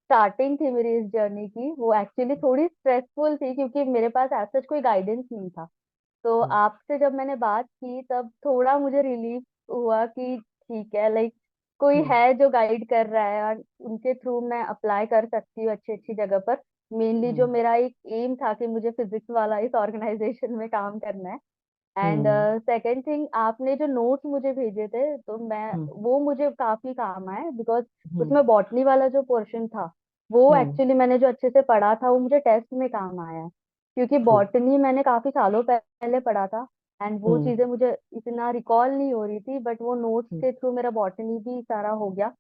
Starting थी मेरी इस जर्नी की, वो एक्चुअली थोड़ी स्ट्रेसफुल थी क्योंकि मेरे पास ऐसा कोई गाइडेंस नहीं था। तो हम्म। आपसे जब मैंने बात की तब थोड़ा मुझे रिलीफ हुआ कि ठीक है, लाइक कोई हम्म। है जो गाइड कर रहा है और उनके थ्रू मैं अप्लाई कर सकती हूँ अच्छी अच्छी जगह पर। मेनली जो हम्म। मेरा एक एम था कि मुझे फिजिक्स वाला इस ऑर्गेनाइजेशन में काम करना है। And hmm. सेकेंड थिंग, आपने जो नोट्स मुझे भेजे थे तो मैं हम्म। वो मुझे काफी काम आए, बिकॉज हम्म। उसमें बॉटनी वाला जो पोर्शन था वो हम्म। एक्चुअली मैंने जो अच्छे से पढ़ा था वो मुझे टेस्ट में काम आया है। क्योंकि ट्रू। बॉटनी मैंने काफी सालों पहले पढ़ा था एंड वो हम्म। चीजें मुझे इतना रिकॉल नहीं हो रही थी, बट वो नोट्स हम्म। के थ्रू मेरा बॉटनी भी सारा हो गया।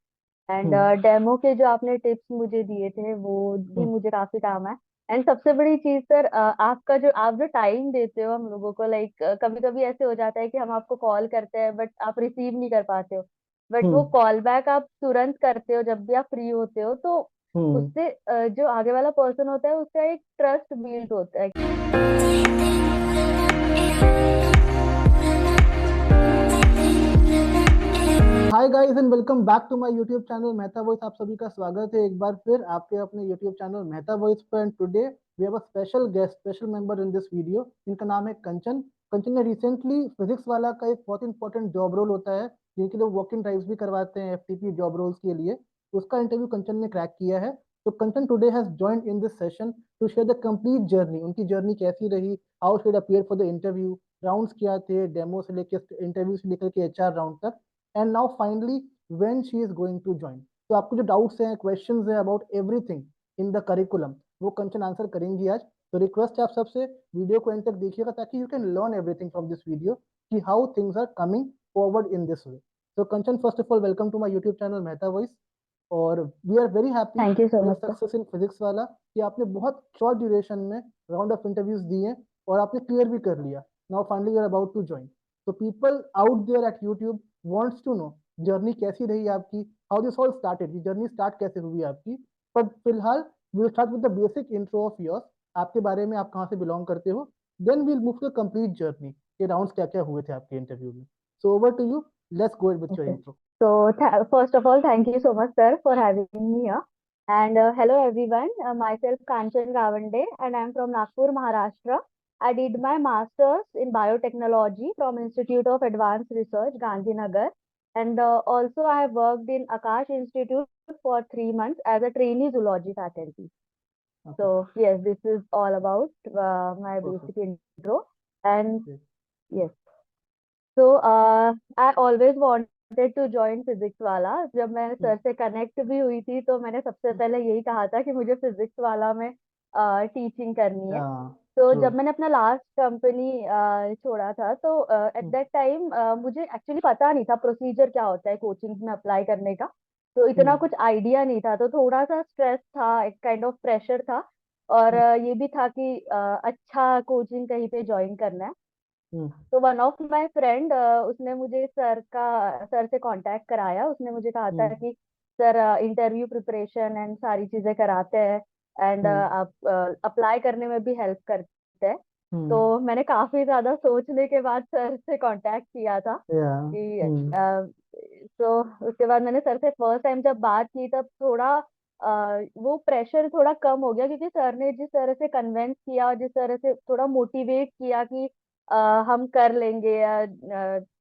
And hmm. डेमो के जो आपने टिप्स मुझे दिए थे वो भी हम्म। मुझे काफी काम आए। एंड सबसे बड़ी चीज सर, आप जो टाइम देते हो हम लोगों को, लाइक कभी कभी ऐसे हो जाता है कि हम आपको कॉल करते हैं बट आप रिसीव नहीं कर पाते हो, बट वो हम्म। कॉल बैक आप तुरंत करते हो जब भी आप फ्री होते हो, तो हम्म। उससे जो आगे वाला पर्सन होता है उसका एक ट्रस्ट बिल्ड होता है। Hi guys and welcome back to my YouTube channel Mehta voice. आप सभी का स्वागत है एक बार फिर आपके अपने यूट्यूब चैनल मेहता वॉइस पर। And today we have a special guest, special member in this video. इनका नाम है कंचन। कंचन ने रिसेंटली फिजिक्स वाला का एक बहुत इंपॉर्टेंट जॉब रोल होता है जिनके लिए वॉक इन ड्राइव्स भी करवाते हैं एफटीपी जॉब रोल्स के लिए। उसका इंटरव्यू कंचन ने क्रैक किया है। तो Kanchan today has joined in this session to share the complete journey. उनकी जर्नी कैसी रही, how she appear for the interview, rounds क्या थे, डेमो से लेकर इंटरव्यू से लेकर के एचआर राउंड तक, and now finally when she is going to join. तो आपको जो डाउट्स हैं, क्वेश्चंस हैं about everything in the curriculum, वो कंचन आंसर करेंगी आज। तो रिक्वेस्ट है आप सबसे, वीडियो को एंड तक देखिएगा ताकि you can learn everything from this video कि how things are coming forward in this way. तो Kanchan, first of all welcome to my YouTube channel Mehta voice. और we are very happy thank you so for your much sir. Success in physics वाला कि आपने बहुत short duration में round of interviews दिए और आपने क्लियर भी कर लिया। Now finally you are about to join. तो people out there at YouTube wants to know journey कैसी रही आपकी, हाउ दिस ऑल स्टार्टेड, ये जर्नी स्टार्ट कैसे हुई आपकी। पर फिलहाल will start with the basic intro of yours, आपके बारे में, आप कहाँ से बिलोंग करते हो। Then will move to complete journey, ये राउंड्स क्या क्या हुए थे आपके इंटरव्यू में। So over to you, let's go with your Okay. Intro. So, first of all, thank you so much, sir, for having me here. And hello, everyone. Myself, Kanchan Gawande, and I'm from Nagpur, Maharashtra. I did my master's in biotechnology from Institute of Advanced Research, Gandhinagar. And also, I have worked in Akash Institute for 3 months as a trainee zoology faculty. Okay. So, yes, this is all about my perfect. basic intro. And yes. So I always wanted to join physics वाला। जब मैं sir से connect भी हुई थी तो मैंने सबसे पहले यही कहा था कि मुझे फिजिक्स वाला में टीचिंग करनी है। हाँ। तो ट्रू। जब मैंने अपना लास्ट कंपनी छोड़ा था तो एट दैट टाइम मुझे एक्चुअली पता नहीं था प्रोसीजर क्या होता है कोचिंग में अप्लाई करने का। तो इतना हम्म। कुछ आइडिया नहीं था, तो थोड़ा सा स्ट्रेस था, एक काइंड ऑफ प्रेशर था। और ये भी था कि अच्छा कोचिंग कहीं पे ज्वाइन करना है। हम्म। तो वन ऑफ माय फ्रेंड, उसने मुझे सर से कांटेक्ट कराया। उसने मुझे कहा था हम्म। कि सर इंटरव्यू प्रिपरेशन एंड सारी चीजें कराते हैं एंड हम्म। आप अप्लाई करने में भी हेल्प करते हैं। हम्म। तो मैंने काफी ज्यादा सोचने के बाद सर से कांटेक्ट किया था या। कि हम्म। तो उसके बाद मैंने सर से फर्स्ट टाइम जब बात की तब थोड़ा वो प्रेशर थोड़ा कम हो गया, क्योंकि सर ने जिस तरह से कन्वेंस किया और जिस तरह से थोड़ा मोटिवेट किया कि हम कर लेंगे या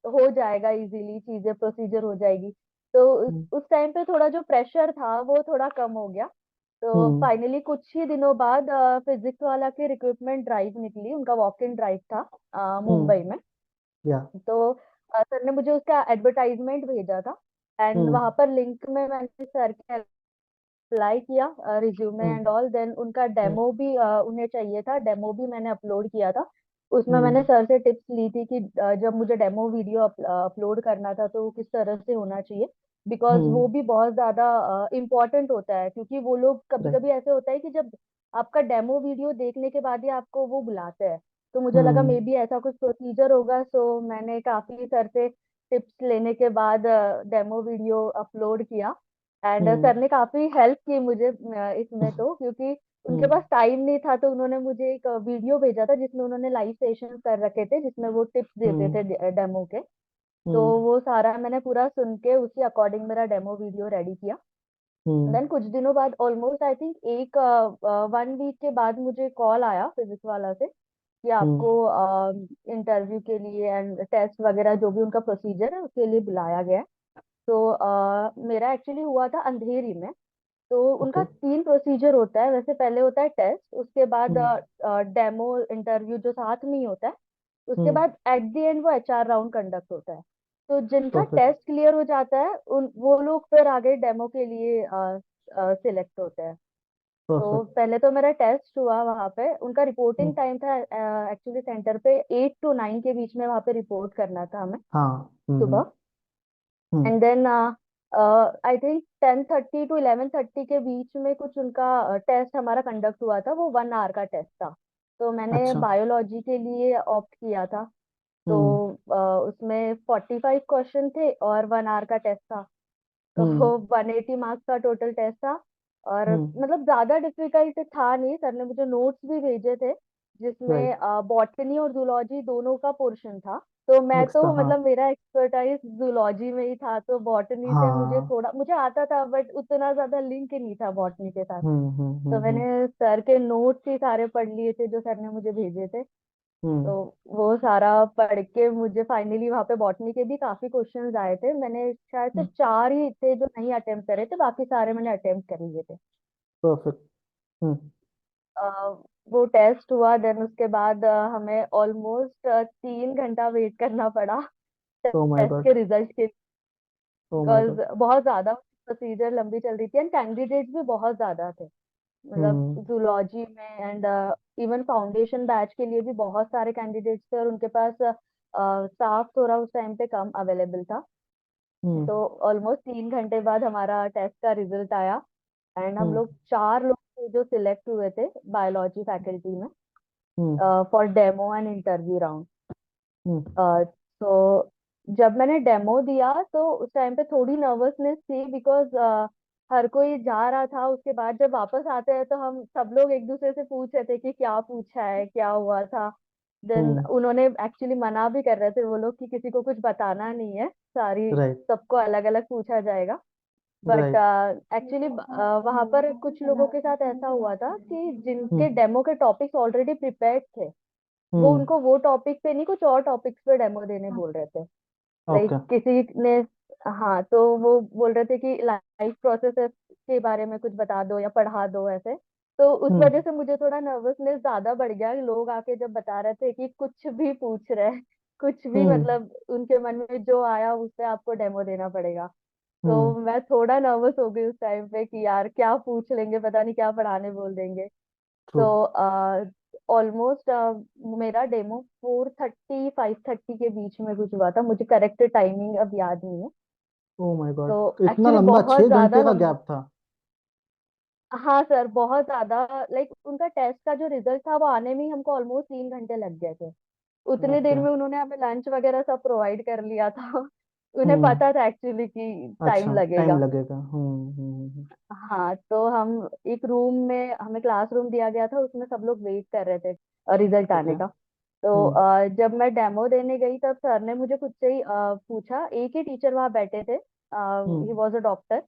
हो जाएगा, इजीली चीजें प्रोसीजर हो जाएगी। तो हम्म। उस टाइम पे थोड़ा जो प्रेशर था वो थोड़ा कम हो गया। तो हम्म। फाइनली कुछ ही दिनों बाद फिजिक्स वाला की रिक्रूटमेंट ड्राइव निकली, उनका वॉक इन ड्राइव था मुंबई हम्म। में। या। तो सर ने मुझे उसका एडवर्टाइजमेंट भेजा था एंड हम्म। वहां पर लिंक में मैंने सर के अप्लाई किया, resume hmm. And all. Then उनका हम्म। डेमो भी उन्हें चाहिए था, डेमो भी मैंने अपलोड किया था। उसमें मैंने हम्म। सर से टिप्स ली थी कि जब मुझे डेमो वीडियो अपलोड करना था तो वो किस तरह से होना चाहिए, बिकॉज हम्म। वो भी बहुत ज्यादा इम्पोर्टेंट होता है। क्योंकि वो लोग कभी राइट। कभी ऐसे होता है कि जब आपका डेमो वीडियो देखने के बाद ही आपको वो बुलाते हैं। तो मुझे लगा मे हम्म। बी ऐसा कुछ प्रोसीजर होगा, सो मैंने काफी सर से टिप्स लेने के बाद डेमो वीडियो अपलोड किया। And hmm. सर ने काफी हेल्प की मुझे इसमें, तो क्योंकि उनके हम्म। पास टाइम नहीं था तो उन्होंने मुझे एक वीडियो भेजा था जिसमें उन्होंने लाइव सेशन कर रखे थे जिसमें वो टिप्स देते हम्म। थे डेमो के। तो हम्म। वो सारा मैंने पूरा सुन के उसी अकॉर्डिंग मेरा डेमो वीडियो रेडी किया। हम्म। देन कुछ दिनों बाद, ऑलमोस्ट आई थिंक एक 1 वीक के बाद, मुझे कॉल आया फिजिक्स वाला से कि हम्म। आपको इंटरव्यू के लिए एंड टेस्ट वगैरह जो भी उनका प्रोसीजर है उसके लिए बुलाया गया है। तो मेरा एक्चुअली हुआ था अंधेरी में। तो ओके। उनका 3 प्रोसीजर होता है वैसे। पहले होता है टेस्ट, उसके बाद हम्म। डेमो इंटरव्यू जो साथ में ही होता है, उसके हम्म। बाद एट द एंड वो एचआर राउंड कंडक्ट होता है। तो जिनका परफेक्ट। टेस्ट क्लियर हो जाता है उन वो लोग फिर आगे डेमो के लिए सिलेक्ट होते हैं। तो परफेक्ट। पहले तो मेरा टेस्ट हुआ वहां पे। उनका हम्म। रिपोर्टिंग टाइम था एक्चुअली सेंटर पे 8 to 9 के बीच में वहां पे रिपोर्ट करना था हमें, हाँ। हम्म। सुबह। Hmm. And then I think 10:30 to 11:30 के बीच में कुछ उनका टेस्ट हमारा कंडक्ट हुआ था। वो 1 आवर का टेस्ट था। तो मैंने अच्छा। बायोलॉजी के लिए ऑप्ट किया था। तो हम्म। उसमें 45 क्वेश्चन थे और 1 आवर का टेस्ट था। हम्म। तो 180 मार्क्स का टोटल टेस्ट था। और हम्म। मतलब ज्यादा डिफिकल्ट था नहीं। सर ने मुझे नोट्स भी भेजे थे राइट। जिसमें बॉटनी और जूलॉजी दोनों का पोर्शन था। तो मैं मिक्स था, तो हाँ। मतलब मेरा एक्सपर्टाइज जूलॉजी में ही था। तो बॉटनी से मुझे हाँ। थोड़ा, मुझे आता था बट उतना ज्यादा लिंक नहीं था बॉटनी के साथ। हम्म। हम्म। तो मैंने सर के नोट्स ही सारे पढ़ लिए थे जो सर ने मुझे भेजे थे। तो हम्म। वो सारा पढ़ के मुझे फाइनली वहां पे बॉटनी के भी काफी क्वेश्चंस आए थे। मैंने शायद से 4 ही थे जो नहीं अटेम्प्ट करे थे, बाकी सारे मैंने अटेम्प्ट कर लिए थे। परफेक्ट। हम्म। अ, वो टेस्ट हुआ। देन उसके बाद हमें ऑलमोस्ट 3 घंटा वेट करना पड़ा ओ माय टेस्ट गॉड। के रिजल्ट के। Oh my because God. बहुत ज्यादा प्रोसीजर लंबी चल रही थी एंड कैंडिडेट्स भी बहुत ज्यादा थे। मतलब हम्म। जूलॉजी में एंड इवन फाउंडेशन बैच के लिए भी बहुत सारे कैंडिडेट्स थे और उनके पास स्टाफ थोड़ा उस टाइम पे कम अवेलेबल था। हम्म। तो ऑलमोस्ट 3 घंटे बाद हमारा टेस्ट का रिजल्ट आया। एंड हम हम्म। लोग 4 लोग थे जो सिलेक्ट हुए थे बायोलॉजी फैकल्टी में hmm. For demo and interview round. Hmm. तो जब मैंने डेमो दिया तो उस टाइम पे थोड़ी नर्वसनेस थी बिकॉज हर कोई जा रहा था। उसके बाद जब वापस आते हैं तो हम सब लोग एक दूसरे से पूछ रहे थे कि क्या पूछा है, क्या हुआ था। देन हम्म। उन्होंने एक्चुअली मना भी कर रहे थे वो लोग कि किसी को कुछ बताना नहीं है, सारी राइट। सबको अलग अलग पूछा जाएगा। But right. एक्चुअली वहां पर कुछ लोगों के साथ ऐसा हुआ था कि जिनके हम्म। डेमो के टॉपिक्स ऑलरेडी प्रिपेयर्ड थे, वो हम्म। उनको वो टॉपिक पे नहीं कुछ और टॉपिक्स पे डेमो देने बोल रहे थे। ओके। लाइक किसी ने, हाँ, तो वो बोल रहे थे कि लाइफ प्रोसेसेस के बारे में कुछ बता दो या पढ़ा दो ऐसे। तो उस हम्म। वजह से मुझे थोड़ा नर्वसनेस ज्यादा बढ़ गया। लोग आके जब बता रहे थे कि कुछ भी पूछ रहे हैं, कुछ भी, हम्म। मतलब उनके मन में जो आया उस पे आपको डेमो देना पड़ेगा। तो हम्म। मैं थोड़ा नर्वस हो गई उस टाइम पे कि यार क्या पूछ लेंगे, पता नहीं क्या पढ़ाने बोल देंगे। ट्रू। तो ऑलमोस्ट मेरा डेमो 4:30 5:30 के बीच में कुछ हुआ था। मुझे करेक्ट टाइमिंग अब याद नहीं है। ओ माय गॉड, तो तो इतना एक्चुअली लंबा, बहुत 6 घंटे ज्यादा का लंबा। गैप था? हाँ सर, बहुत ज्यादा। लाइक उनका टेस्ट का जो रिजल्ट था वो आने में ही हमको ऑलमोस्ट 3 घंटे लग गए थे। उतनी ओके। देर में उन्होंने हमें लंच वगैरह सब प्रोवाइड कर लिया था। उन्हें हम्म। पता था एक्चुअली कि टाइम अच्छा, टाइम लगेगा। लगेगा। हाँ, तो हम एक रूम में, हमें क्लासरूम दिया गया था, उसमें सब लोग वेट कर रहे थे रिजल्ट ओके। आने का। तो हम्म। जब मैं डेमो देने गई तब सर ने मुझे खुद से ही पूछा। एक ही टीचर वहाँ बैठे थे, ही हम्म। Was a doctor.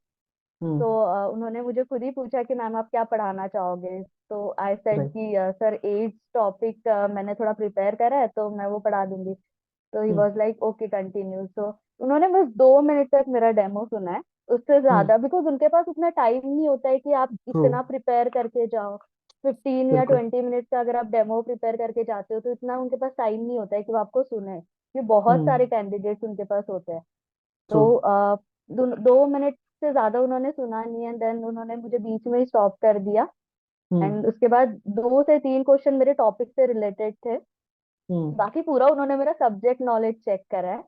हम्म। तो उन्होंने मुझे खुद ही पूछा कि मैम आप क्या पढ़ाना चाहोगे। तो आई सेड राइट। कि सर एड्स टॉपिक मैंने थोड़ा प्रिपेयर करा है तो मैं वो पढ़ा दूंगी। तो he hmm. Was like okay continue. So उन्होंने बस 2 मिनट तक मेरा डेमो सुना है। उससे हम्म। ज्यादा बिकॉज उनके पास उतना टाइम नहीं होता है कि आप ट्रू। इतना प्रिपेयर करके जाओ। 15 या बिल्कुल। 20 मिनट का अगर आप डेमो प्रिपेयर करके जाते हो तो इतना उनके पास टाइम नहीं होता है कि वो आपको सुने, कि बहुत हम्म। सारे कैंडिडेट्स उनके पास होते हैं। ट्रू। तो 2 मिनट से ज्यादा उन्होंने सुना नहीं है। देन उन्होंने मुझे बीच में ही स्टॉप कर दिया। हम्म। एंड उसके बाद 2 से 3 क्वेश्चन मेरे टॉपिक से रिलेटेड थे। हम्म। बाकी पूरा उन्होंने मेरा सब्जेक्ट नॉलेज चेक करा है।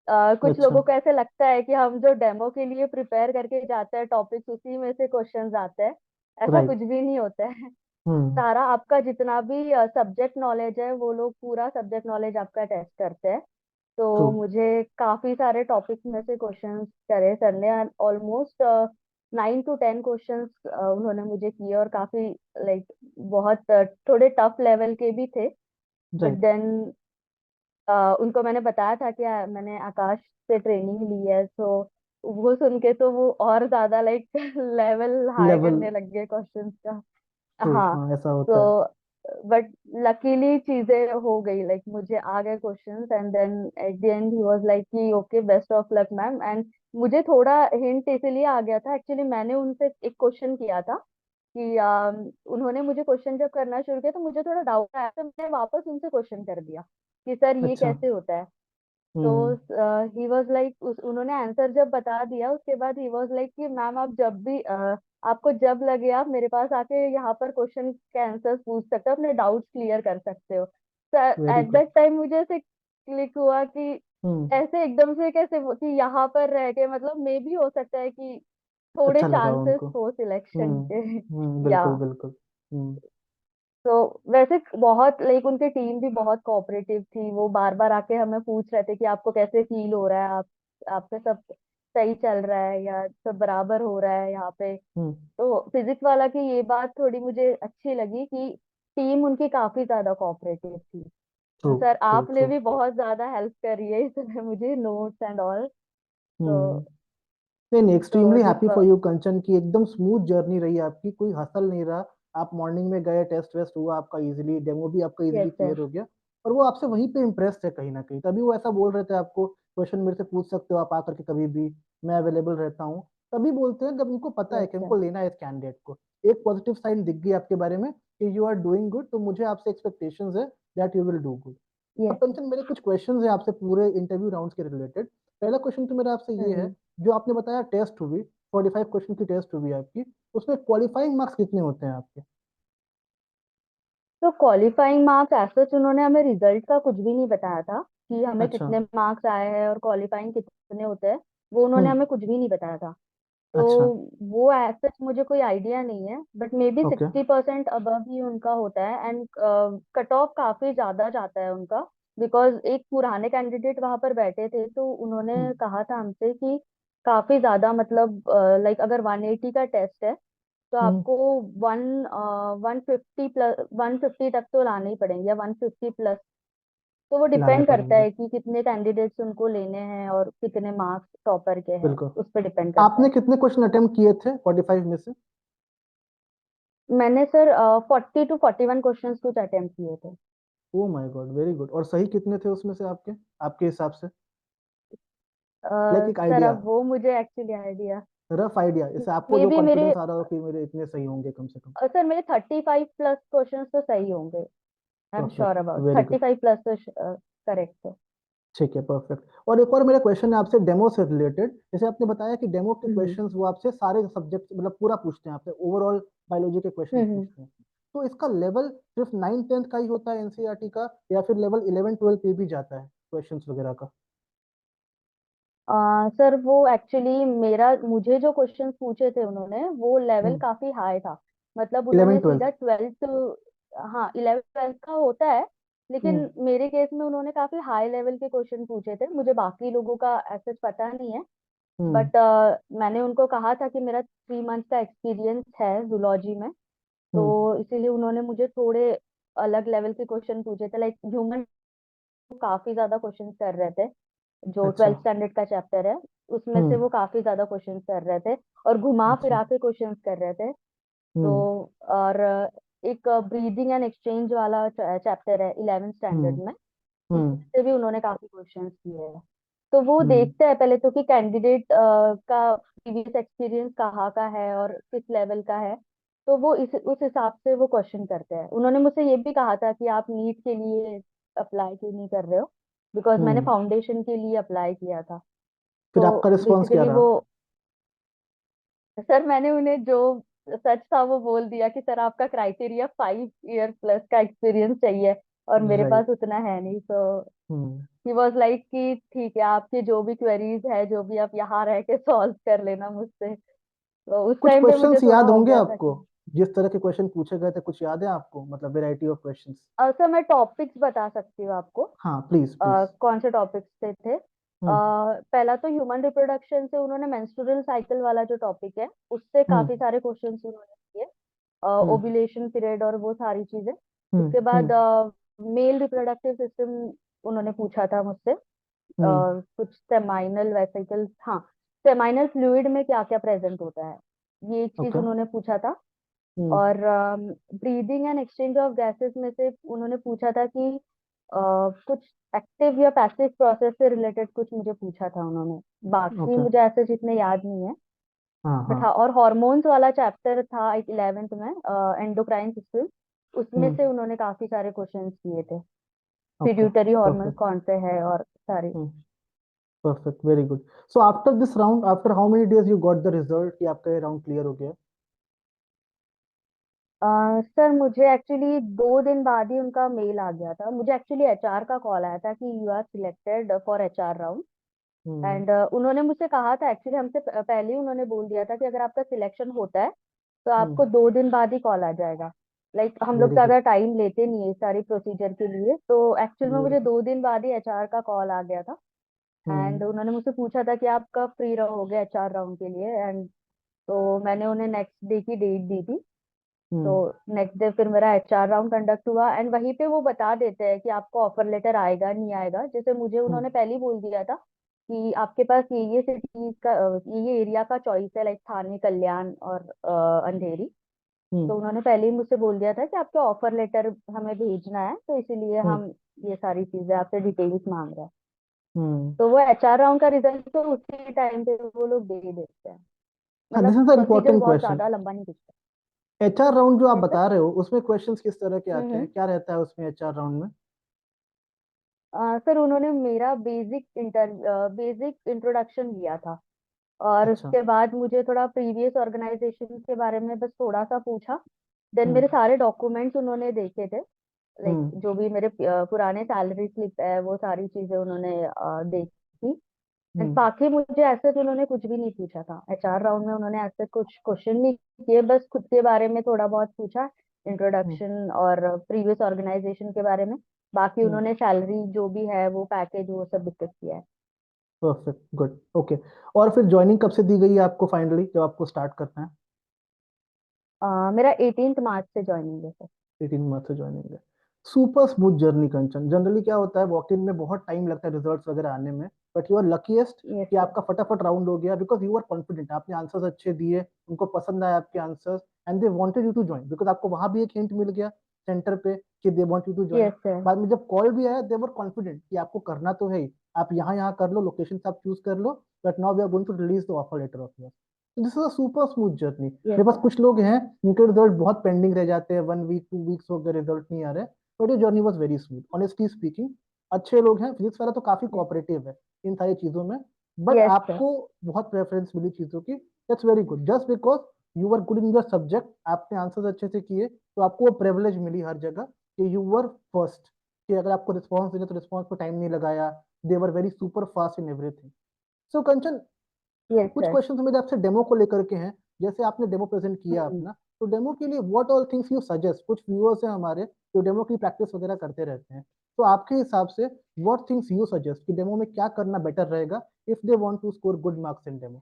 कुछ अच्छा। लोगों को ऐसे लगता है कि हम जो डेमो के लिए प्रिपेयर करके जाते हैं टॉपिक्स उसी में से क्वेश्चंस आते हैं। ऐसा राइट। कुछ भी नहीं होता है। हम्म। सारा आपका जितना भी सब्जेक्ट नॉलेज है वो लोग पूरा सब्जेक्ट नॉलेज आपका टेस्ट करते हैं। ट्रू। तो मुझे काफी सारे टॉपिक्स में से क्वेश्चंस करे सर ने। ऑलमोस्ट 9 to 10 क्वेश्चंस उन्होंने मुझे किए और काफी लाइक बहुत थोड़े टफ लेवल के भी थे। But right. देन उनको मैंने बताया था कि मैंने आकाश से ट्रेनिंग ली है। सो वो सुन के तो वो और ज्यादा लाइक लेवल हाई लेवल। करने लग गए क्वेश्चंस का। ट्रू, हाँ। हाँ ऐसा होता है। तो बट लकीली चीजें हो गई, लाइक मुझे आ गए questions and then at the end he was like कि okay best of luck ma'am. And मुझे थोड़ा हिंट इसलिए आ गया था, एक्चुअली मैंने उनसे एक क्वेश्चन किया था कि उन्होंने मुझे क्वेश्चन जब करना शुरू किया तो मुझे थोड़ा डाउट आया, तो मैंने वापस उनसे क्वेश्चन कर दिया कि सर ये अच्छा। कैसे होता है। तो हम्म। ही वाज लाइक, उन्होंने आंसर जब बता दिया उसके बाद ही वाज लाइक कि मैम आप जब भी आपको जब लगे आप मेरे पास आके यहाँ पर क्वेश्चन के आंसर पूछ सकते हो, अपने डाउट्स क्लियर कर सकते हो। तो very at good. That time मुझे ऐसे क्लिक हुआ कि हम्म। ऐसे एकदम से कैसे कि यहाँ पर रह के मतलब मे भी हो सकता है कि थोड़े अच्छा लगा चांसेस उनको। हो सिलेक्शन के। या बिल्कुल बिल्कुल। हम्म। तो वैसे बहुत लाइक उनकी टीम भी बहुत कोऑपरेटिव थी, वो बार बार आके हमें पूछ रहे थे कि आपको कैसे फील हो रहा है, आप पे सब सही चल रहा है या सब बराबर हो रहा है यहाँ पे। हम्म। तो फिजिक्स वाला की ये बात थोड़ी मुझे अच्छी लगी कि टीम उनकी काफी ज्यादा कोऑपरेटिव थी। ट्रू तो सर ट्रू आपने ट्रू। भी बहुत ज्यादा हेल्प करी है इसमें मुझे, नोट्स एंड ऑल। तो हम्म। नहीं नहीं, तो एक्सट्रीमली हैप्पी जब फॉर यू कंचन की एकदम स्मूथ जर्नी रही आपकी, कोई हसल नहीं रहा। आप मॉर्निंग में गए, टेस्ट वेस्ट हुआ आपका इजीली, डेमो भी आपका इजीली यस सर। क्लियर हो गया। और वो आपसे वहीं पे इम्प्रेस थे कहीं ना कहीं, तभी वो ऐसा बोल रहे थे आपको क्वेश्चन मेरे से पूछ सकते हो आप आकर के कभी भी, मैं अवेलेबल रहता हूँ। तभी बोलते हैं जब उनको पता है यस कि सर। हमको लेना है इस कैंडिडेट को। एक पॉजिटिव साइन दिख गई आपके बारे में कि यू आर डूइंग गुड, तो मुझे आपसे एक्सपेक्टेशंस है that you will do good. अब यस। कंचन मेरे कुछ क्वेश्चंस हैं आपसे पूरे इंटरव्यू राउंड्स के रिलेटेड। पहला क्वेश्चन तो मेरा आपसे ये है, जो आपने बताया टेस्ट हुई, 45 क्वेश्चन की टेस्ट हुई आपकी, उसमें क्वालिफाइंग मार्क्स कितने होते हैं आपके? तो क्वालिफाइंग मार्क्स ऐसे उन्होंने हमें रिजल्ट का कुछ भी नहीं बताया था कि हमें अच्छा। कितने मार्क्स आए हैं और क्वालिफाइंग कितने होते हैं, वो उन्होंने हम्म। हमें कुछ भी नहीं बताया था। तो अच्छा। वो ऐसे मुझे कोई आइडिया नहीं है, but may be okay. 60% above ही उनका होता है। एंड कट ऑफ काफी ज्यादा जाता है उनका, बिकॉज एक पुराने कैंडिडेट वहां पर बैठे थे तो उन्होंने हम्म। कहा था हमसे कि काफी ज्यादा मतलब लाइक अगर 180 का टेस्ट है तो हम्म। आपको वन 150 प्लस 150 तक तो लाने ही पड़ेंगे या 150 प्लस। तो वो लाने डिपेंड करता पड़ेंगे। है कि कितने कैंडिडेट्स उनको लेने हैं और कितने मार्क्स टॉपर के हैं, बिल्कुल। उस पर डिपेंड करता आपने है। कितने क्वेश्चन अटेम्प्ट किए थे 45 में से? मैंने सर 40 to 41 क्वेश्चंस कुछ अटेम्प्ट किए थे। Oh my God, very good. और सही कितने थे उसमें से आपके, आपके हिसाब से? लाइक एक सर आइडिया, अब वो मुझे एक्चुअली आइडिया रफ आइडिया, जैसे आपको मे जो बी मेरे कॉन्फिडेंस आ रहा हो कि मेरे इतने सही होंगे कम से कम। सर मेरे 35 प्लस क्वेश्चंस तो सही होंगे। I am sure perfect, about very good. 35 plus तो करेक्ट है। ठीक है, परफेक्ट। और एक और मेरा क्वेश्चन है आपसे डेमो से रिलेटेड। जैसे आपने बताया कि डेमो के हम्म। क्वेश्चंस वो आपसे सारे सब्जेक्ट मतलब पूरा पूछते हैं, आपसे ओवरऑल बायोलॉजी के क्वेश्चंस हम्म। पूछते हैं। तो इसका लेवल सिर्फ 9th 10th का ही होता है एनसीईआरटी का, या फिर लेवल 11 12 पे भी जाता है क्वेश्चंस वगैरह का? सर वो एक्चुअली मेरा मुझे जो क्वेश्चंस पूछे थे उन्होंने वो लेवल हम्म। काफी हाई था। मतलब 11 उन्होंने 12। सीधा 12th, हाँ 11th 12th का होता है, हम्म। लेकिन मेरे केस में उन्होंने काफी हाई लेवल के क्वेश्चन पूछे थे। मुझे बाकी लोगों का ऐसे पता नहीं है, हम्म। बट मैंने उनको कहा था कि मेरा 3 मंथ का एक्सपीरियंस है जूलॉजी में, हम्म। तो इसीलिए उन्होंने मुझे थोड़े अलग लेवल के क्वेश्चन पूछे थे। लाइक ह्यूमन काफी ज्यादा क्वेश्चन कर रहे थे, जो अच्छा। 12th स्टैंडर्ड का चैप्टर है उसमें से हम्म। वो काफी ज्यादा क्वेश्चंस कर रहे थे और घुमा अच्छा। फिरा के क्वेश्चंस कर रहे थे। तो हम्म। और एक ब्रीदिंग एंड एक्सचेंज वाला चैप्टर है 11th स्टैंडर्ड हम्म। में, उसमें हम्म। से भी उन्होंने काफी क्वेश्चंस किए हैं। तो वो हम्म। देखते हैं पहले तो कि कैंडिडेट का प्रीवियस एक्सपीरियंस कहाँ का है और किस लेवल का है, तो वो इस उस हिसाब से वो क्वेश्चन करते हैं। उन्होंने मुझसे ये भी कहा था कि आप नीट के लिए अप्लाई क्यों नहीं कर रहे हो, बिकॉज मैंने हम्म। फाउंडेशन के लिए अप्लाई किया था। फिर तो आपका रिस्पॉन्स क्या बेसिकली रहा? वो सर मैंने उन्हें जो सच था वो बोल दिया कि सर आपका क्राइटेरिया 5 ईयर प्लस का एक्सपीरियंस चाहिए और मेरे पास राइट। उतना है नहीं। तो हम्म। ही वॉज लाइक कि ठीक है आपकी जो भी क्वेरीज है जो भी आप यहाँ रह के सॉल्व कर लेना मुझसे। तो उस कुछ टाइम पे मुझे क्वेश्चंस थोड़ा याद हो होंगे गया था आपको, कि जिस तरह के क्वेश्चन पूछे गए थे कुछ याद है आपको, मतलब वेराइटी ऑफ क्वेश्चंस? सर मैं टॉपिक्स बता सकती हूँ आपको। हाँ प्लीज प्लीज। कौन से टॉपिक्स थे। हम्म। पहला तो ह्यूमन रिप्रोडक्शन से उन्होंने मेंस्ट्रुअल साइकिल वाला जो टॉपिक है उससे हम्म। काफी सारे क्वेश्चंस उन्होंने किए, हम्म। ओव्यूलेशन पीरियड और वो सारी चीजें। हम्म। उसके बाद हम्म। मेल रिप्रोडक्टिव सिस्टम उन्होंने पूछा था मुझसे, हम्म। कुछ सेमाइनल वेसिकल्स, हाँ सेमाइनल फ्लूइड में क्या क्या प्रेजेंट होता है, ये एक चीज ओके। उन्होंने पूछा था। हम्म। और breathing and exchange of gases में से उन्होंने पूछा था कि कुछ एक्टिव या पैसिव प्रोसेस से रिलेटेड कुछ मुझे पूछा था उन्होंने। बाकी ओके। मुझे ऐसे जितने याद नहीं है। हाँ बट हाँ। हाँ, और हॉर्मोन्स वाला चैप्टर था 11th में, एंडोक्राइन सिस्टम, उसमें हम्म। से उन्होंने काफी सारे क्वेश्चंस किए थे। ओके। Pituitary hormones perfect. कौन से है और सारे। Perfect, very good. So after this round, after how many days you got the result कि आपका ये राउंड क्लियर हो गया? सर मुझे एक्चुअली 2 दिन बाद ही उनका मेल आ गया था। मुझे एक्चुअली एचआर का कॉल आया था कि you are selected for HR round. Hmm. And उन्होंने मुझसे कहा था, एक्चुअली हमसे पहले ही उन्होंने बोल दिया था कि अगर आपका सिलेक्शन होता है तो आपको हम्म। 2 दिन बाद ही कॉल आ जाएगा। लाइक हम लोग वेरी गुड। ज्यादा टाइम लेते नहीं है इस सारी प्रोसीजर के लिए, तो एक्चुअल में वेरी मुझे गुड। 2 दिन बाद ही एचआर का कॉल आ गया था। हम्म। एंड उन्होंने मुझसे पूछा था कि आप कब फ्री रहोगे एचआर राउंड के लिए। एंड तो मैंने उन्हें नेक्स्ट डे की डेट दी थी। तो हम्म। नेक्स्ट डे फिर मेरा एचआर राउंड कंडक्ट हुआ, एंड वहीं पे वो बता देते हैं कि आपको ऑफर लेटर आएगा नहीं आएगा। जैसे मुझे हम्म। उन्होंने पहले ही बोल दिया था कि आपके पास ये सिटीज का, ये एरिया का चॉइस है, लाइक थाने, कल्याण और अंधेरी। हम्म। तो उन्होंने पहले ही मुझसे बोल दिया था कि आपके ऑफर लेटर हमें भेजना है, तो इसीलिए हम्म। हम ये सारी चीजें आपसे डिटेल्स मांग रहे हैं। हम्म। तो वो एचआर राउंड का रिजल्ट तो उसी टाइम पे वो लोग दे ही देते हैं। हाँ, मतलब this is the procedure important बहुत क्वेश्चन। ज्यादा लंबा नहीं खींचता। एचआर राउंड जो आप कैसे? बता रहे हो उसमें क्वेश्चंस किस तरह के आते हम्म। हैं, क्या रहता है उसमें एचआर राउंड में? सर उन्होंने मेरा बेसिक इंट्रोडक्शन लिया था। और अच्छा। उसके बाद मुझे थोड़ा प्रीवियस ऑर्गेनाइजेशन के बारे में बस थोड़ा सा पूछा। देन हम्म। मेरे सारे डॉक्यूमेंट्स उन्होंने देखे थे, लाइक हम्म। जो भी मेरे पुराने सैलरी स्लिप है वो सारी चीजें उन्होंने देखी। एंड हम्म। बाकी मुझे ऐसे तो उन्होंने कुछ भी नहीं पूछा था एचआर राउंड में। उन्होंने ऐसे कुछ क्वेश्चन नहीं किए, बस खुद के बारे में थोड़ा बहुत पूछा, हम्म। इंट्रोडक्शन और प्रीवियस ऑर्गेनाइजेशन के बारे में। बाकी हम्म। उन्होंने सैलरी जो भी है वो पैकेज वो सब डिस्कस किया है। Perfect, good, okay. और फिर ज्वाइनिंग कब से दी गई है आपको फाइनली, जब आपको स्टार्ट करना है? मेरा 18th मार्च से ज्वाइनिंग है सर। 18 मंथ से ज्वाइनिंग है। सुपर स्मूथ जर्नी कंचन। जनरली क्या होता है, वॉक इन में बहुत टाइम लगता है रिजल्ट्स वगैरह आने में, but you are luckiest yes कि सर। आपका फटाफट राउंड हो गया, बिकॉज यू आर कॉन्फिडेंट, आपने आंसर्स अच्छे दिए, उनको पसंद आया आपके answers, and they wanted you to join, because आपको वहां भी एक हिंट मिल गया सेंटर पे कि they want you to join. Yes sir. बाद में जब कॉल भी आया, दे वर कॉन्फिडेंट कि आपको करना तो है ही, आप यहाँ यहाँ कर लो, लोकेशन आप चूज कर लो, but now we are going to release the offer letter of your. This is a super smooth journey. Yes मेरे पास सर। कुछ लोग हैं, उनके रिजल्ट बहुत पेंडिंग रह जाते हैं, 1 वीक 2 वीक्स हो गए, रिजल्ट नहीं आ रहे, बट ये journey was very smooth honestly speaking. अच्छे लोग हैं, फिजिक्स वाला तो काफी कोऑपरेटिव है इन सारी चीजों में, बट यस सर। आपको बहुत प्रेफरेंस मिली चीजों की, that's very good. Just because you are good in your subject, आपने आंसर्स अच्छे से किए, तो आपको वो प्रिविलेज मिली हर जगह कि यू वर फर्स्ट, कि अगर आपको रिस्पॉन्स देना तो रिस्पॉन्स को टाइम नहीं लगाया, they were very super fast in everything. So Kanchan, yes कुछ सर। क्वेश्चन मेरे आपसे डेमो को लेकर के हैं। जैसे आपने डेमो प्रेजेंट किया हम्म। अपना, तो डेमो के लिए what all things you suggest? कुछ व्यूअर्स हैं हमारे जो डेमो की प्रैक्टिस वगैरह करते रहते हैं, तो आपके हिसाब से व्हाट थिंग्स यू सजेस्ट कि डेमो में क्या करना बेटर रहेगा if they want to score good marks in demo?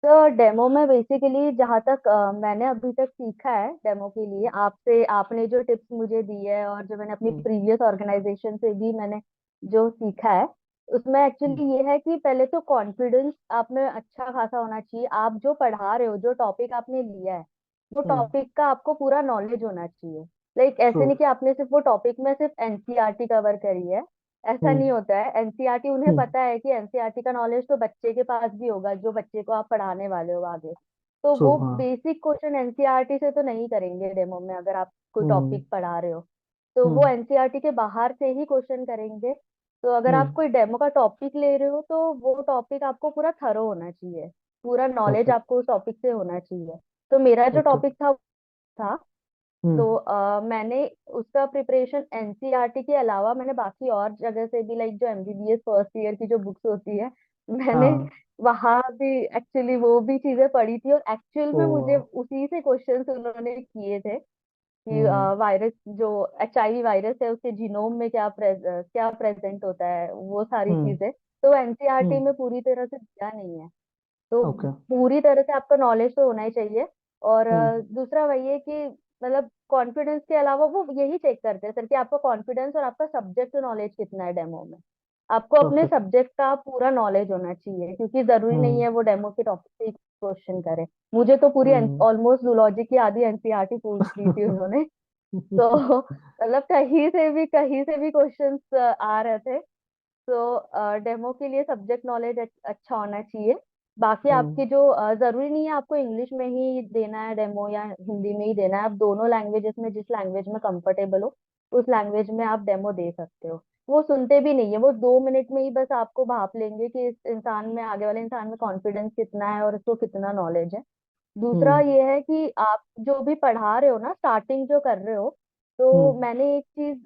तो डेमो में बेसिकली जहाँ तक मैंने अभी तक सीखा है डेमो के लिए आपसे, आपने जो टिप्स मुझे दी है और जो मैंने अपनी हम्म। प्रीवियस ऑर्गेनाइजेशन से भी मैंने जो सीखा है, उसमें हम्म। एक्चुअली ये है कि पहले तो कॉन्फिडेंस आप में अच्छा खासा होना चाहिए। आप जो पढ़ा रहे हो, जो टॉपिक आपने लिया है, वो हम्म। टॉपिक का आपको पूरा नॉलेज होना चाहिए। Like true. ऐसे नहीं कि आपने सिर्फ वो टॉपिक में सिर्फ एनसीईआरटी कवर करी है। ऐसा नहीं हम्म। होता है। एनसीईआरटी, उन्हें हम्म। पता है कि एनसीईआरटी का नॉलेज तो बच्चे के पास भी होगा जो बच्चे को आप पढ़ाने वाले हो आगे। तो ट्रू। वो हाँ। बेसिक क्वेश्चन एनसीईआरटी से तो नहीं करेंगे डेमो में, अगर आप कोई हम्म। टॉपिक पढ़ा रहे हो। तो वो हम्म। एनसीईआरटी के बाहर से ही क्वेश्चन करेंगे। तो अगर आप हम्म। कोई डेमो का टॉपिक ले रहे हो तो वो टॉपिक आपको पूरा थरो होना चाहिए, पूरा नॉलेज परफेक्ट। आपको उस टॉपिक से होना चाहिए। तो मेरा जो ओके। टॉपिक था हम्म। तो मैंने उसका प्रिपरेशन एनसीईआरटी के अलावा मैंने बाकी और जगह से भी, लाइक जो एमबीबीएस फर्स्ट ईयर की जो बुक्स होती है, मैंने हाँ। वहां भी एक्चुअली वो भी चीजें पढ़ी थी। और एक्चुअल ओ। में मुझे उसी से क्वेश्चंस उन्होंने किए थे कि हम्म। वायरस जो एचआईवी वायरस है उसके जीनोम में क्या प्रेजेंट होता है, वो सारी हम्म। चीजें तो एनसीईआरटी हम्म। में पूरी तरह से दिया नहीं है। तो ओके। पूरी तरह से आपका नॉलेज तो होना ही चाहिए। और हम्म। दूसरा वही है कि मतलब कॉन्फिडेंस के अलावा वो यही चेक करते हैं सर कि आपका कॉन्फिडेंस और आपका सब्जेक्ट नॉलेज कितना है डेमो में। आपको अपने परफेक्ट। सब्जेक्ट का पूरा नॉलेज होना चाहिए, क्योंकि जरूरी नहीं हम्म। है वो डेमो के टॉपिक से ही क्वेश्चन करे। मुझे तो पूरी हम्म। ऑलमोस्ट जूलॉजी की आधी एनसीईआरटी पूछ दी थी उन्होंने। तो मतलब कहीं से भी क्वेश्चंस आ रहे थे। तो डेमो के लिए सब्जेक्ट नॉलेज अच्छा होना चाहिए। बाकी हम्म। आपकी जो जरूरी नहीं है आपको इंग्लिश में ही देना है डेमो या हिंदी में ही देना है। आप दोनों लैंग्वेजेस में जिस लैंग्वेज में कंफर्टेबल हो उस लैंग्वेज में आप डेमो दे सकते हो। वो सुनते भी नहीं है, वो 2 मिनट में ही बस आपको भाप लेंगे कि इस इंसान में, आगे वाले इंसान में कॉन्फिडेंस कितना है और उसको कितना नॉलेज है। दूसरा हम्म। ये है कि आप जो भी पढ़ा रहे हो ना, स्टार्टिंग जो कर रहे हो, तो हम्म। मैंने एक चीज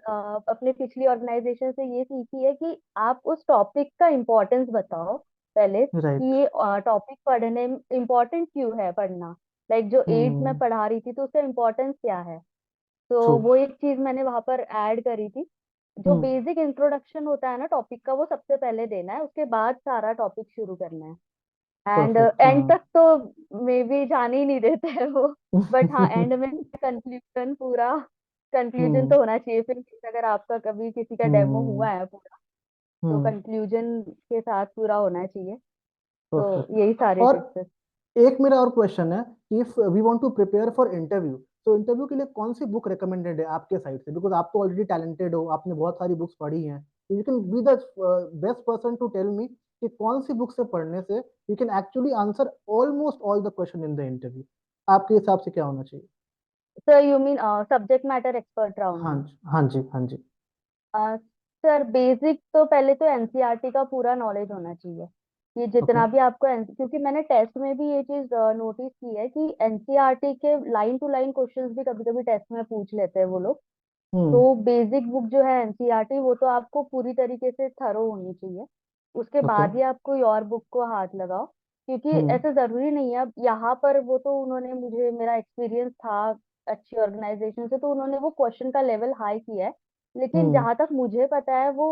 अपने पिछली ऑर्गेनाइजेशन से ये सीखी है कि आप उस टॉपिक का इम्पोर्टेंस बताओ पहले, कि राइट। ये टॉपिक पढ़ने में इम्पोर्टेंट क्यों है पढ़ना। लाइक जो एड्स में हम्म। पढ़ा रही थी तो उसका इम्पोर्टेंस क्या है। ट्रू। तो वो एक चीज मैंने वहां पर ऐड करी थी। जो हम्म। बेसिक इंट्रोडक्शन होता है ना टॉपिक का, वो सबसे पहले देना है, उसके बाद सारा टॉपिक शुरू करना है। And perfect. एंड हाँ। तक तो मे बी जाने ही नहीं देते हैं वो। बट हाँ, एंड में कंक्लूजन, पूरा कंक्लूजन हम्म। तो होना चाहिए। फिर अगर आपका कभी किसी का डेमो हम्म। हुआ है पूरा, तो हम्म। कंक्लूजन के साथ पूरा होना चाहिए। तो परफेक्ट। यही सारे और टिप्स है। एक मेरा और क्वेश्चन है कि if we want to prepare for interview, तो इंटरव्यू के लिए कौन सी बुक रिकमेंडेड है आपके साइड से? बिकॉज आप तो ऑलरेडी टैलेंटेड हो, आपने बहुत सारी बुक्स पढ़ी हैं, you can be the best person to tell me कि कौन सी बुक से पढ़ने से you can actually answer almost all the question in the interview. आपके हिसाब से क्या होना चाहिए? Sir you mean subject matter expert round हाँ में? जी, हाँ जी, हाँ जी। सर बेसिक तो पहले तो एनसीईआरटी का पूरा नॉलेज होना चाहिए। ये ओके। जितना भी आपको क्योंकि मैंने टेस्ट में भी ये चीज नोटिस की है कि एनसीईआरटी के लाइन टू लाइन क्वेश्चंस भी कभी कभी टेस्ट में पूछ लेते हैं वो लोग। हम्म। तो बेसिक बुक जो है एनसीईआरटी, वो तो आपको पूरी तरीके से थरो होनी चाहिए। उसके ओके। बाद ही आप कोई और बुक को हाथ लगाओ। क्योंकि हम्म। ऐसा जरूरी नहीं है। अब यहाँ पर वो तो उन्होंने, मुझे मेरा एक्सपीरियंस था अच्छी ऑर्गेनाइजेशन से, तो उन्होंने वो क्वेश्चन का लेवल हाई किया है। लेकिन हम्म। जहां तक मुझे पता है वो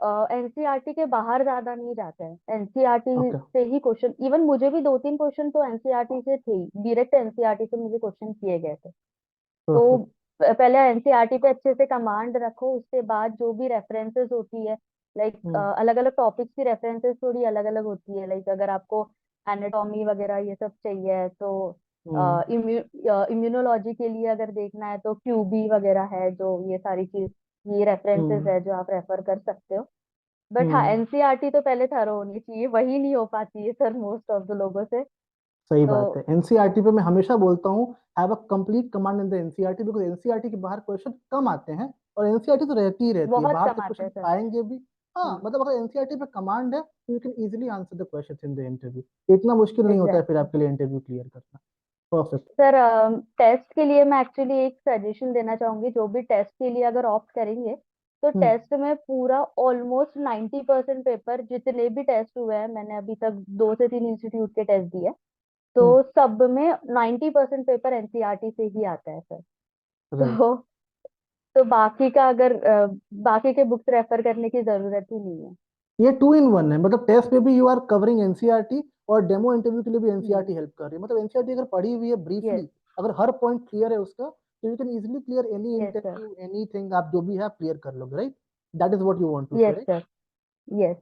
एनसीईआरटी के बाहर ज्यादा नहीं जाता है। NCERT okay. से ही क्वेश्चन, इवन मुझे भी 2-3 क्वेश्चन तो एनसीईआरटी से थे ही, डायरेक्ट एनसीईआरटी से मुझे क्वेश्चन किए गए थे। तो परफेक्ट। पहले एनसीईआरटी पे अच्छे से कमांड रखो, उसके बाद जो भी रेफरेंसेस होती है, लाइक हम्म। अलग अलग टॉपिक्स की रेफरेंसेस थोड़ी अलग अलग होती है। लाइक अगर आपको एनाटॉमी वगैरह ये सब चाहिए तो हम्म। इम्यूनोलॉजी के लिए अगर देखना है तो क्यूबी वगैरह है, जो ये सारी चीज, ये रेफरेंसेस हम्म। है जो आप रेफर कर सकते हो। बट हाँ, हम्म। एनसीईआरटी तो पहले थरो होनी चाहिए, वही नहीं हो पाती है सर मोस्ट ऑफ द लोगों से। सही तो बात है। एनसीईआरटी पे मैं हमेशा बोलता हूँ, have a complete command in the NCERT, because NCERT के बाहर क्वेश्चन कम आते हैं, और एनसीईआरटी तो रहती ही रहती है, बहुत बाहर से कम आते हैं क्वेश्चन सर। आएंगे भी। हाँ, मतलब अगर एनसीईआरटी पे कमांड है तो you can easily answer the question in the interview. इतना मुश्किल नहीं होता है फिर एग्जैक्टली। आपके लिए इंटरव्यू क्लियर करना। परफेक्ट। सर टेस्ट के लिए मैं एक्चुअली एक सजेशन देना चाहूंगी। जो भी टेस्ट के लिए अगर ऑप्ट करेंगे, तो हम्म। टेस्ट में पूरा ऑलमोस्ट 90% पेपर, जितने भी टेस्ट हुए हैं, मैंने अभी तक 2 से 3 इंस्टीट्यूट के टेस्ट दिए, तो हम्म। सब में 90% पेपर एनसीईआरटी से ही आता है सर। राइट। तो तो बाकी का अगर बाकी के बुक्स रेफर करने की जरूरत ही नहीं है। ये टू इन वन है, मतलब टेस्ट पे भी यू आर कवरिंग एनसीईआरटी, और डेमो इंटरव्यू के लिए भी हम्म। एनसीईआरटी हेल्प कर रही है। मतलब एनसीईआरटी अगर पढ़ी हुई है यस। ब्रीफली, अगर हर पॉइंट क्लियर है उसका, तो you can easily clear any yes sir. Interview, anything आप जो भी है क्लियर कर लोगे, right? That is what you want to say, yes right? Sir. Yes.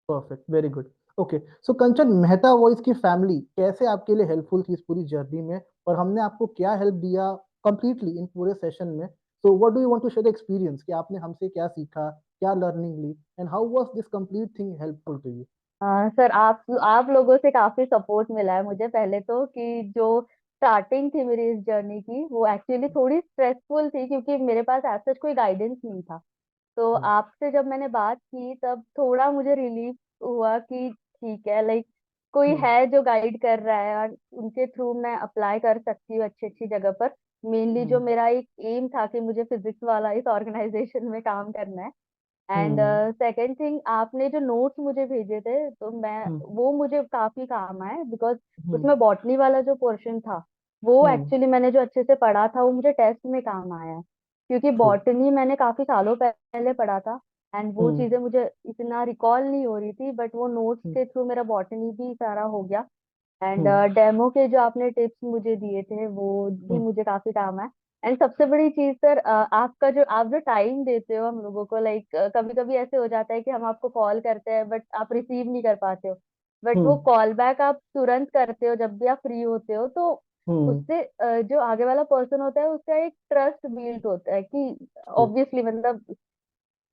Perfect, very good. Okay, so Kanchan, Mehta voice की फैमिली कैसे आपके लिए हेल्पफुल थी इस पूरी जर्नी में, और हमने आपको क्या हेल्प दिया कंप्लीटली इन पूरे सेशन में? So what do you want to share the experience कि आपने हमसे क्या सीखा, क्या लर्निंग ली, and how was this complete thing helpful to you? Sir आप लोगों से काफी सपोर्ट मिला है मुझे। पहले तो कि जो स्टार्टिंग थी मेरी इस जर्नी की, वो एक्चुअली थोड़ी स्ट्रेसफुल थी, क्योंकि मेरे पास ऐसा कोई गाइडेंस नहीं था। तो राइट। आपसे जब मैंने बात की तब थोड़ा मुझे रिलीफ हुआ कि ठीक है, लाइक कोई हम्म। है जो गाइड कर रहा है, और उनके थ्रू मैं अप्लाई कर सकती हूँ अच्छी अच्छी जगह पर। मेनली जो हम्म। मेरा एक एम था कि मुझे फिजिक्स वाला इस ऑर्गेनाइजेशन में काम करना है। And hmm. सेकेंड थिंग, आपने जो नोट्स मुझे भेजे थे, तो मैं हम्म। वो मुझे काफी काम आए, बिकॉज हम्म। उसमें बॉटनी वाला जो पोर्शन था, वो हम्म। एक्चुअली मैंने जो अच्छे से पढ़ा था वो मुझे टेस्ट में काम आया है। क्योंकि ट्रू। बॉटनी मैंने काफी सालों पहले पढ़ा था, एंड वो हम्म। चीजें मुझे इतना रिकॉल नहीं हो रही थी, बट वो नोट्स हम्म। के थ्रू मेरा बॉटनी भी सारा हो गया। एंड हम्म डेमो के जो आपने टिप्स मुझे दिए थे वो भी हम्म मुझे काफी काम है। एंड सबसे बड़ी चीज सर, आप जो टाइम देते हो हम लोगों को, लाइक कभी कभी ऐसे हो जाता है कि हम आपको कॉल करते हैं बट आप रिसीव नहीं कर पाते हो, बट वो हम्म कॉल बैक आप तुरंत करते हो जब भी आप फ्री होते हो, तो हम्म उससे जो आगे वाला पर्सन होता है उसका एक ट्रस्ट बिल्ड होता है कि true, ऑब्वियसली मतलब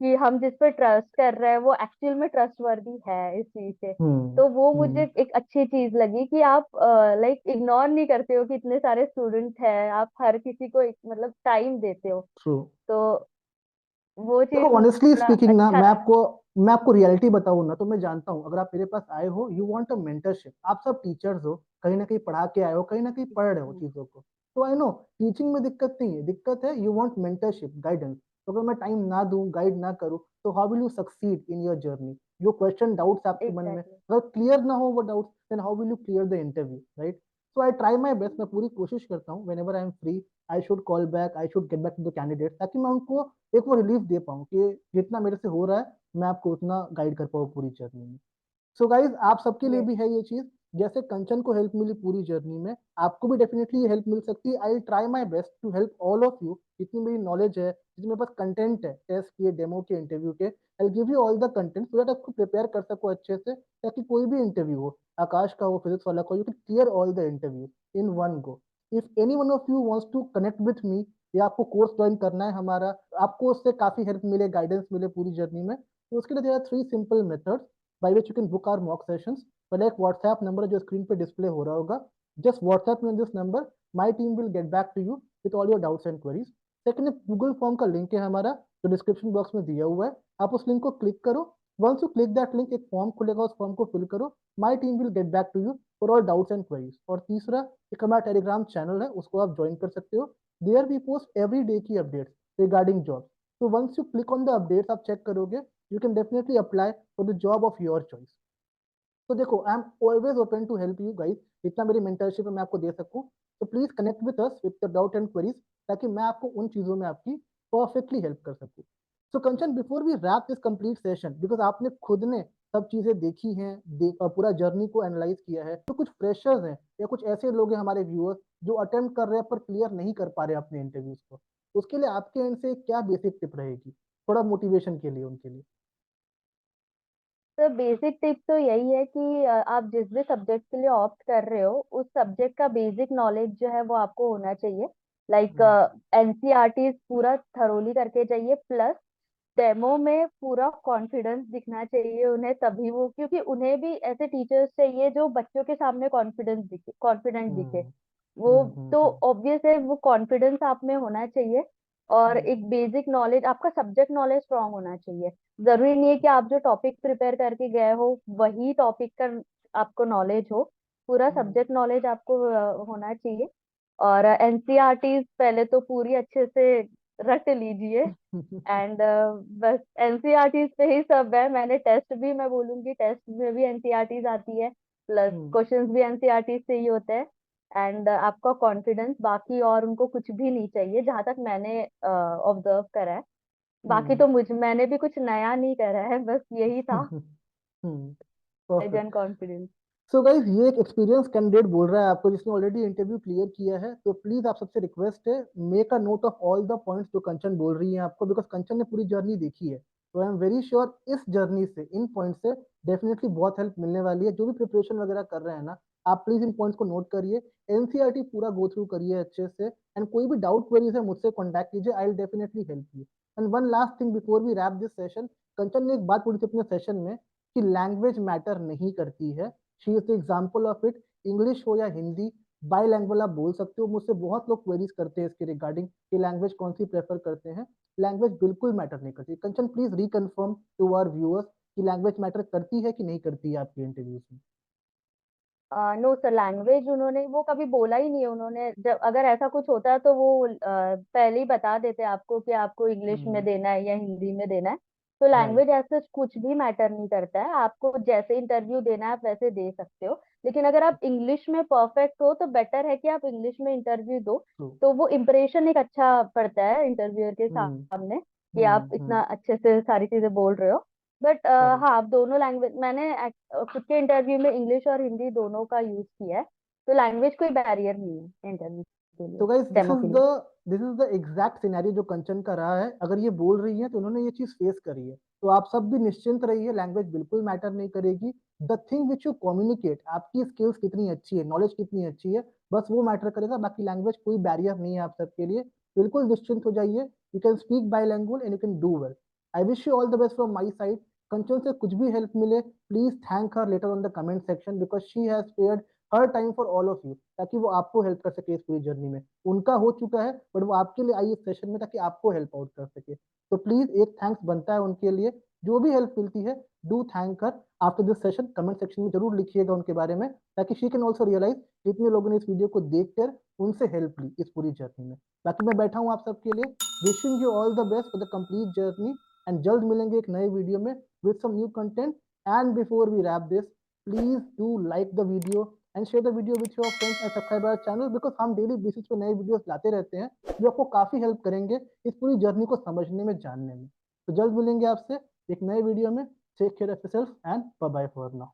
कि हम जिस पे ट्रस्ट कर रहे हैं वो एक्चुअल में ट्रस्टवर्दी है इस चीज से। हम्म तो वो मुझे हम्म एक अच्छी चीज लगी कि आप लाइक इग्नोर नहीं करते हो कि इतने सारे स्टूडेंट हैं, आप हर किसी को एक मतलब टाइम देते हो। true. तो वो देखो चीज ऑनेस्टली थोड़ा स्पीकिंग ना, अच्छा रहा। मैं आपको रियलिटी बताऊं ना, तो मैं जानता हूँ अगर आप मेरे पास आए हो, यू वांट अ मेंटरशिप, आप सब टीचर्स हो, कहीं ना कहीं पढ़ा के आए हो, कहीं ना कहीं पढ़ रहे हो चीजों को। तो आई नो टीचिंग में दिक्कत नहीं है, दिक्कत है यू वांट मेंटरशिप, गाइडेंस। तो अगर मैं टाइम ना दूं, गाइड ना करूं, तो how will you succeed in your journey? जो क्वेश्चन डाउट्स आपके मन में, एग्जैक्टली। अगर क्लियर ना हो वो doubts, then how will you clear the interview, right? So I try my best, मैं पूरी कोशिश करता हूँ, whenever I am free I should call back, I should get back to the candidate, ताकि मैं उनको एक वो रिलीफ दे पाऊँ कि जितना मेरे से हो रहा है मैं आपको उतना गाइड कर पाऊँ पूरी जर्नी में। सो गाइज आप सबके लिए यस। भी है ये चीज, जैसे कंचन को हेल्प मिली पूरी जर्नी में, आपको भी डेफिनेटली ये हेल्प मिल सकती है। I will try my best to help all of you, जितनी मेरी नॉलेज है, जितने मेरे पास कंटेंट है, टेस्ट के, डेमो के, इंटरव्यू के, I will give you all the content so that आपको प्रिपेयर कर सको अच्छे से, ताकि कोई भी इंटरव्यू हो, आकाश का हो, फिजिक्स वाला का हो, you can clear all the interview in one go. If any one of you wants to connect with me, या आपको कोर्स ज्वाइन करना है हमारा, आपको उससे काफी हेल्प मिले, गाइडेंस मिले पूरी जर्नी में, तो उसके लिए there are 3 simple methods by which you can book our mock sessions. पहले एक WhatsApp नंबर जो स्क्रीन पे डिस्प्ले हो रहा होगा, just WhatsApp me on this number, my team will get back to you with all your doubts and queries. Second, Google form का link है हमारा जो डिस्क्रिप्शन बॉक्स में दिया हुआ है, आप उस लिंक को क्लिक करो। Once you click that link, एक फॉर्म खुलेगा, उस फॉर्म को फिल करो, my team will get back to you for all doubts and queries. और तीसरा, एक हमारा टेलीग्राम चैनल है, उसको आप ज्वाइन कर सकते हो, there we post every day की अपडेट्स रिगार्डिंग जॉब। तो once you click on the updates, आप चेक करोगे, you can definitely apply for the job of your choice. तो देखो I am always open to help you guys, जितना मेरी mentorship है मैं आपको दे सकूं। तो please connect with us with the doubt and queries, ताकि मैं आपको उन चीजों में आपकी परफेक्टली हेल्प कर सकूं। So Kanchan, before we wrap this complete session, because आपने खुद ने सब चीजें देखी हैं, पूरा जर्नी को एनालाइज किया है, तो कुछ फ्रेशर्स हैं या कुछ ऐसे लोग हैं हमारे व्यूअर्स जो अटेम्प्ट कर रहे हैं पर क्लियर नहीं कर पा रहे अपने इंटरव्यूज को, उसके लिए आपके एंड से क्या बेसिक टिप रहेगी, थोड़ा मोटिवेशन के लिए उनके लिए? तो बेसिक टिप तो यही है कि आप जिस भी सब्जेक्ट के लिए ऑप्ट कर रहे हो उस सब्जेक्ट का बेसिक नॉलेज जो है वो आपको होना चाहिए। लाइक हम्म एनसीईआरटी पूरा थरोली करके चाहिए, प्लस डेमो में पूरा कॉन्फिडेंस दिखना चाहिए उन्हें, तभी वो, क्योंकि उन्हें भी ऐसे टीचर्स चाहिए जो बच्चों के सामने कॉन्फिडेंट दिखे। हम्म वो तो हम्म ऑब्वियस है, वो कॉन्फिडेंस आप में होना चाहिए। और हम्म एक बेसिक नॉलेज, आपका सब्जेक्ट नॉलेज स्ट्रांग होना चाहिए। जरूरी नहीं है कि आप जो टॉपिक प्रिपेयर करके गए हो वही टॉपिक का आपको नॉलेज हो, पूरा हम्म सब्जेक्ट नॉलेज आपको होना चाहिए। और एनसीईआरटी पहले तो पूरी अच्छे से रट लीजिए। एंड बस एनसीईआरटी पे ही सब है। मैंने टेस्ट भी, मैं बोलूंगी टेस्ट में भी एनसीईआरटी आती है, प्लस हम्म क्वेश्चंस भी एनसीईआरटी से ही होते हैं। एंड आपका कॉन्फिडेंस, बाकी और उनको कुछ भी नहीं चाहिए जहां तक मैंने ऑब्जर्व करा है। बाकी हम्म तो मैंने भी कुछ नया नहीं करा है, बस यही था, perfect. And confidence. So guys, ये एक एक्सपीरियंस कैंडिडेट बोल रहा है आपको, जिसने ऑलरेडी इंटरव्यू क्लियर किया है, तो प्लीज आप सबसे रिक्वेस्ट है, make a note of all the points जो कंचन बोल रही है आपको, बिकॉज कंचन ने पूरी जर्नी देखी है। तो आई एम वेरी श्योर इस जर्नी से, इन पॉइंट से डेफिनेटली बहुत हेल्प मिलने वाली है। जो भी प्रिपरेशन वगैरह कर रहे हैं ना, आप प्लीज इन पॉइंट्स को नोट करिए, एनसीईआरटी पूरा गो थ्रू करिए अच्छे से, एंड कोई भी डाउट क्वेरीज है मुझसे कॉन्टैक्ट कीजिए, I will definitely help you. And one last thing before we wrap this session, Kanchan ने एक बात बोली थी अपने सेशन में कि लैंग्वेज मैटर नहीं करती है, she is the example of it. English हो या हिंदी, बाईलैंग्वेज आप बोल सकते हो। मुझसे बहुत लोग क्वेरीज करते हैं इसके रिगार्डिंग कि लैंग्वेज कौन सी प्रेफर करते हैं, लैंग्वेज बिल्कुल मैटर नहीं करती। Kanchan please reconfirm to our viewers कि लैंग्वेज मैटर करती है कि नहीं करती है आपके इंटरव्यूज में? नो सर, लैंग्वेज उन्होंने वो कभी बोला ही नहीं है। उन्होंने जब अगर ऐसा कुछ होता है तो वो पहले ही बता देते आपको कि आपको इंग्लिश में हम्म देना है या हिंदी में देना है। तो राइट। लैंग्वेज ऐसे कुछ भी मैटर नहीं करता है, आपको जैसे इंटरव्यू देना है आप वैसे दे सकते हो। लेकिन अगर आप इंग्लिश में परफेक्ट हो तो बेटर है कि आप इंग्लिश में इंटरव्यू दो। ट्रू। तो वो इम्प्रेशन एक अच्छा पड़ता है इंटरव्यूअर के हम्म सामने कि आप इतना अच्छे से सारी चीजें बोल रहे हो। But sorry. हाँ, दोनों लैंग्वेज मैंने खुद के इंटरव्यू में इंग्लिश और हिंदी दोनों का यूज किया है, तो लैंग्वेज कोई बैरियर नहीं है इंटरव्यू के तो लिए, गाइस डेमो के लिए। This is the exact scenario जो कंचन का रहा है। अगर ये बोल रही है तो उन्होंने ये चीज फेस करी है। तो आप सब भी निश्चिंत रहिए, लैंग्वेज बिल्कुल मैटर नहीं करेगी। The thing which you communicate, आपकी स्किल्स कितनी अच्छी है, नॉलेज कितनी अच्छी है, बस वो मैटर करेगा। बाकी लैंग्वेज कोई बैरियर नहीं है आप सबके लिए। बिल्कुल निश्चिंत हो जाइए। You can speak bilingual and you can do well. I wish you all the best from my side. Kanchan से कुछ भी हेल्प मिले, please thank her later on the comment section, because she has spared her time for all of you, ताकि वो आपको help कर सके इस पूरी जर्नी में। उनका हो चुका है, बट वो आपके लिए आई इस सेशन में ताकि आपको हेल्प आउट कर सके। तो प्लीज एक थैंक्स बनता है उनके लिए। जो भी हेल्प मिलती है, डू थैंक कर। After this session comment section में जरूर लिखिएगा उनके बारे में, ताकि शी कैन ऑल्सो रियलाइज कितने लोगों ने इस वीडियो को देखकर उनसे हेल्प ली इस पूरी जर्नी में। बाकी मैं बैठा हूँ आप सबके लिए। Wishing you all the best for the complete journey, and जल्द मिलेंगे एक नए वीडियो में with some new content. And before we wrap this, please do like the video and share the video with your friends and subscribe our channel, because हम daily basis पे नए videos लाते रहते हैं जो आपको काफी हेल्प करेंगे इस पूरी जर्नी को समझने में, जानने में। तो जल्द मिलेंगे आपसे एक नए वीडियो में। Take care of yourself and bye bye for now.